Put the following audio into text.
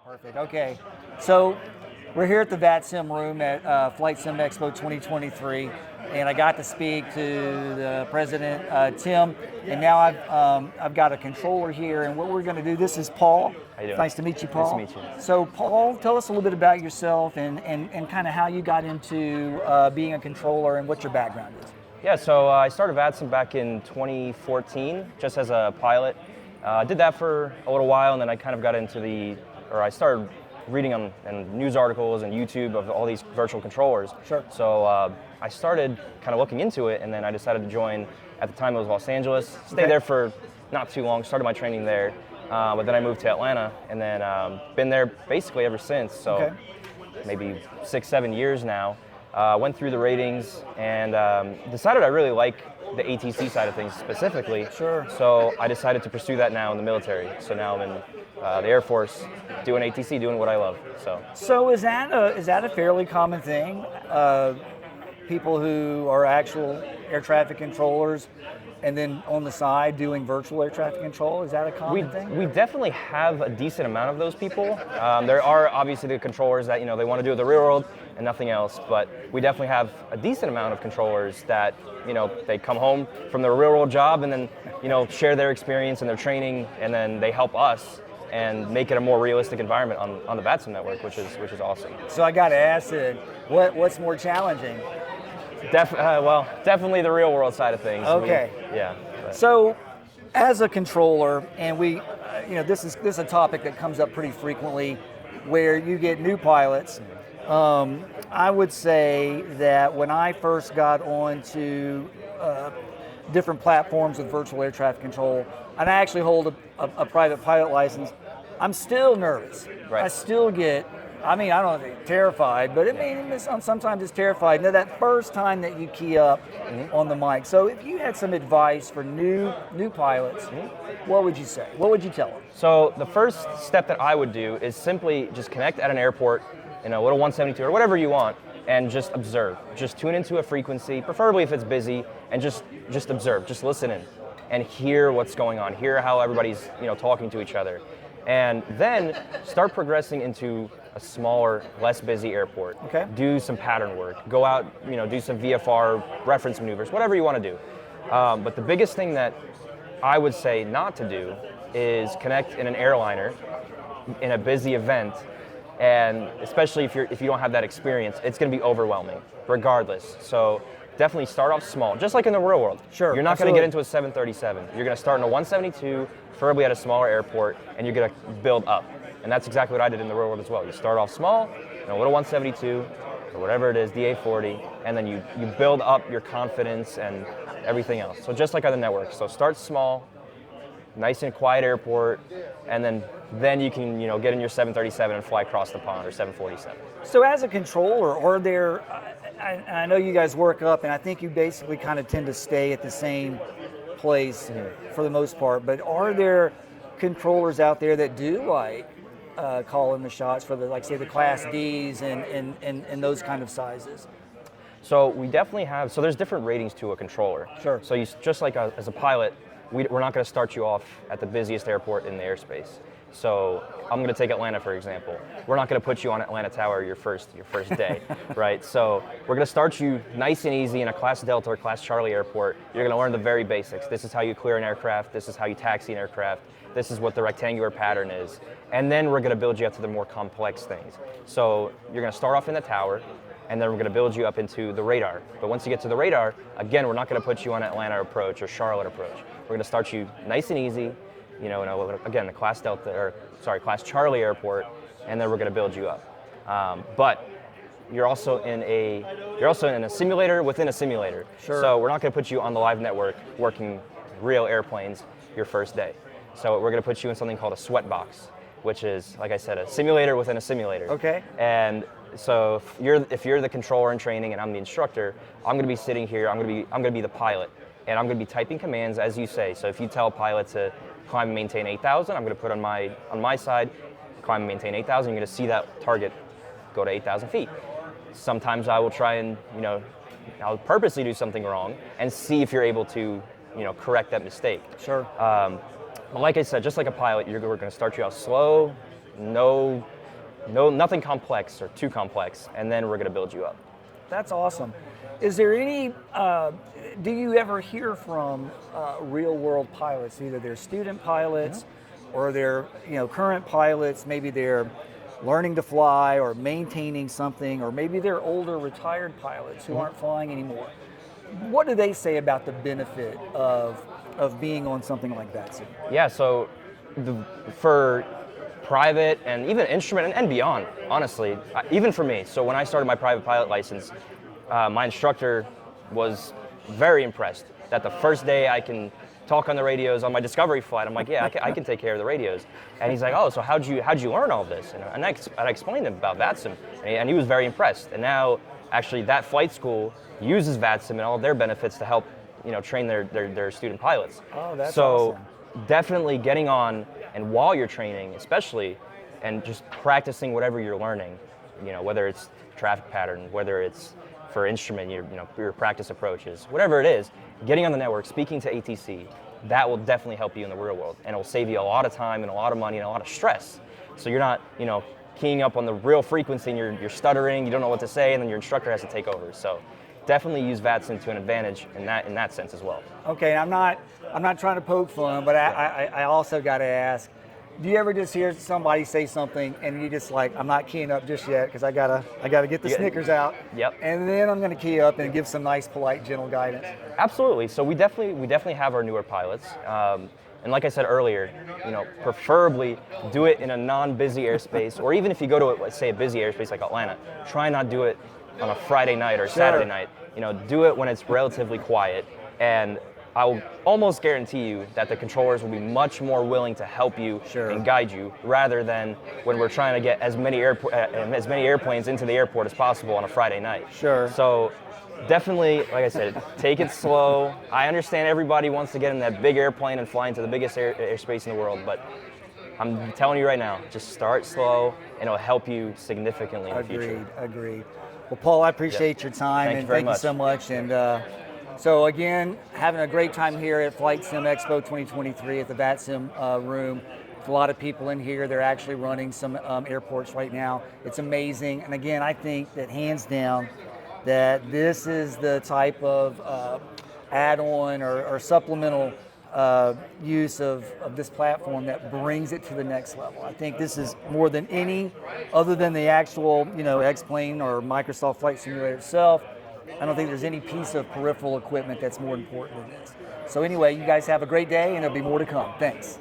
Perfect. Okay. So we're here at the VATSIM room at Flight Sim Expo 2023, and I got to speak to the president, Tim, and now I've got a controller here, and what we're going to do. This is Paul. How you doing? Nice to meet you, Paul. Nice to meet you. So, Paul, tell us a little bit about yourself and kind of how you got into being a controller and what your background is. Yeah, so I started VATSIM back in 2014, just as a pilot. Did that for a little while, and then I kind of got into I started reading on news articles and YouTube of all these virtual controllers. Sure. So I started kind of looking into it, and then I decided to join. At the time, it was Los Angeles. Stayed there for not too long. Started my training there, but then I moved to Atlanta, and then been there basically ever since. So maybe 6-7 years now. Went through the ratings and decided I really like the ATC side of things specifically. Sure. So I decided to pursue that now in the military. So now I'm in the Air Force doing ATC, doing what I love. So is that a fairly common thing? People who are actual air traffic controllers and then on the side doing virtual air traffic control, is that a common thing? We definitely have a decent amount of those people. There are obviously the controllers that they want to do the real world and nothing else, but we definitely have a decent amount of controllers that they come home from their real world job and then share their experience and their training, and then they help us and make it a more realistic environment on the VATSIM network, which is awesome. So I got to ask then, what's more challenging? Definitely the real world side of things. Okay. So, as a controller, and we, this is a topic that comes up pretty frequently, where you get new pilots. I would say that when I first got onto different platforms with virtual air traffic control, and I actually hold a private pilot license, I'm still nervous. Right. I still get. I don't know, terrified, but sometimes it's terrified. Now that first time that you key up on the mic. So if you had some advice for new pilots, what would you say? What would you tell them? So the first step that I would do is simply just connect at an airport, a little 172 or whatever you want, and just observe. Just tune into a frequency, preferably if it's busy, and just observe, just listen in and hear what's going on, hear how everybody's talking to each other. And then start progressing into a smaller, less busy airport. Okay. Do some pattern work. Go out, do some VFR reference maneuvers, whatever you want to do. But the biggest thing that I would say not to do is connect in an airliner in a busy event, and especially if you don't have that experience, it's going to be overwhelming, regardless. So definitely start off small, just like in the real world. Sure. You're not going to get into a 737. You're going to start in a 172, preferably at a smaller airport, and you're going to build up. And that's exactly what I did in the real world as well. You start off small, a little 172, or whatever it is, DA40, and then you build up your confidence and everything else. So just like on the network. So start small, nice and quiet airport, and then you can get in your 737 and fly across the pond, or 747. So as a controller, are there, I know you guys work up, and I think you basically kind of tend to stay at the same place for the most part, but are there controllers out there that do calling the shots for the say the Class Ds and those kind of sizes? So we definitely have. So there's different ratings to a controller. Sure. So just like as a pilot, we're not going to start you off at the busiest airport in the airspace. So I'm going to take Atlanta for example. We're not going to put you on Atlanta Tower your first day, right? So we're going to start you nice and easy in a Class Delta or Class Charlie airport. You're going to learn the very basics. This is how you clear an aircraft. This is how you taxi an aircraft. This is what the rectangular pattern is. And then we're going to build you up to the more complex things. So you're going to start off in the tower, and then we're going to build you up into the radar. But once you get to the radar, again, we're not going to put you on Atlanta approach or Charlotte approach. We're going to start you nice and easy, again, the Class Charlie airport, and then we're going to build you up. But you're also in a simulator within a simulator. Sure. So we're not going to put you on the live network working real airplanes your first day. So we're going to put you in something called a sweat box, which is, like I said, a simulator within a simulator. Okay. And so if you're the controller in training and I'm the instructor, I'm going to be sitting here. I'm going to be the pilot, and I'm going to be typing commands as you say. So if you tell a pilot to climb and maintain 8,000, I'm going to put on my side, climb and maintain 8,000. You're going to see that target go to 8,000 feet. Sometimes I will try and I'll purposely do something wrong and see if you're able to correct that mistake. Sure. But like I said, just like a pilot, we're going to start you out slow, no nothing complex or too complex, and then we're going to build you up. That's awesome. Is there any, do you ever hear from real world pilots, either they're student pilots or they're current pilots, maybe they're learning to fly or maintaining something, or maybe they're older retired pilots who aren't flying anymore? What do they say about the benefit of being on something like VATSIM? Yeah, so for private and even instrument and beyond, honestly, even for me. So when I started my private pilot license, my instructor was very impressed that the first day I can talk on the radios on my discovery flight. I'm like, yeah, I can take care of the radios. And he's like, oh, so how'd you learn all this? And I explained to him about VATSIM, and he was very impressed. And now, actually, that flight school uses VATSIM and all of their benefits to help, train their student pilots. Oh, that's so awesome. Definitely getting on, and while you're training, especially, and just practicing whatever you're learning, whether it's traffic pattern, whether it's for instrument, your practice approaches, whatever it is, getting on the network, speaking to ATC, that will definitely help you in the real world, and it will save you a lot of time and a lot of money and a lot of stress. So you're not, keying up on the real frequency and you're stuttering, you don't know what to say, and then your instructor has to take over. So definitely use VATSIM to an advantage in that sense as well. Okay, I'm not trying to poke fun, but I also got to ask, do you ever just hear somebody say something and you just like, I'm not keying up just yet because I gotta get the Snickers out. Yep. And then I'm going to key up and give some nice, polite, gentle guidance. Absolutely. So we definitely have our newer pilots, and like I said earlier, preferably do it in a non-busy airspace, or even if you go to let's say a busy airspace like Atlanta, try not do it on a Friday night or Saturday night. Do it when it's relatively quiet, and I will almost guarantee you that the controllers will be much more willing to help you and guide you, rather than when we're trying to get as many airplanes into the airport as possible on a Friday night. Sure. So definitely, like I said, take it slow. I understand everybody wants to get in that big airplane and fly into the biggest airspace in the world, but I'm telling you right now, just start slow, and it'll help you significantly in the future. Agreed. Well, Paul, I appreciate your time, and thank you so much. And so again, having a great time here at Flight Sim Expo 2023 at the VATSIM room. A lot of people in here. They're actually running some airports right now. It's amazing. And again, I think that hands down that this is the type of add-on or supplemental use of this platform that brings it to the next level. I think this is more than any, other than the actual, X-Plane or Microsoft Flight Simulator itself. I don't think there's any piece of peripheral equipment that's more important than this. So anyway, you guys have a great day, and there'll be more to come. Thanks.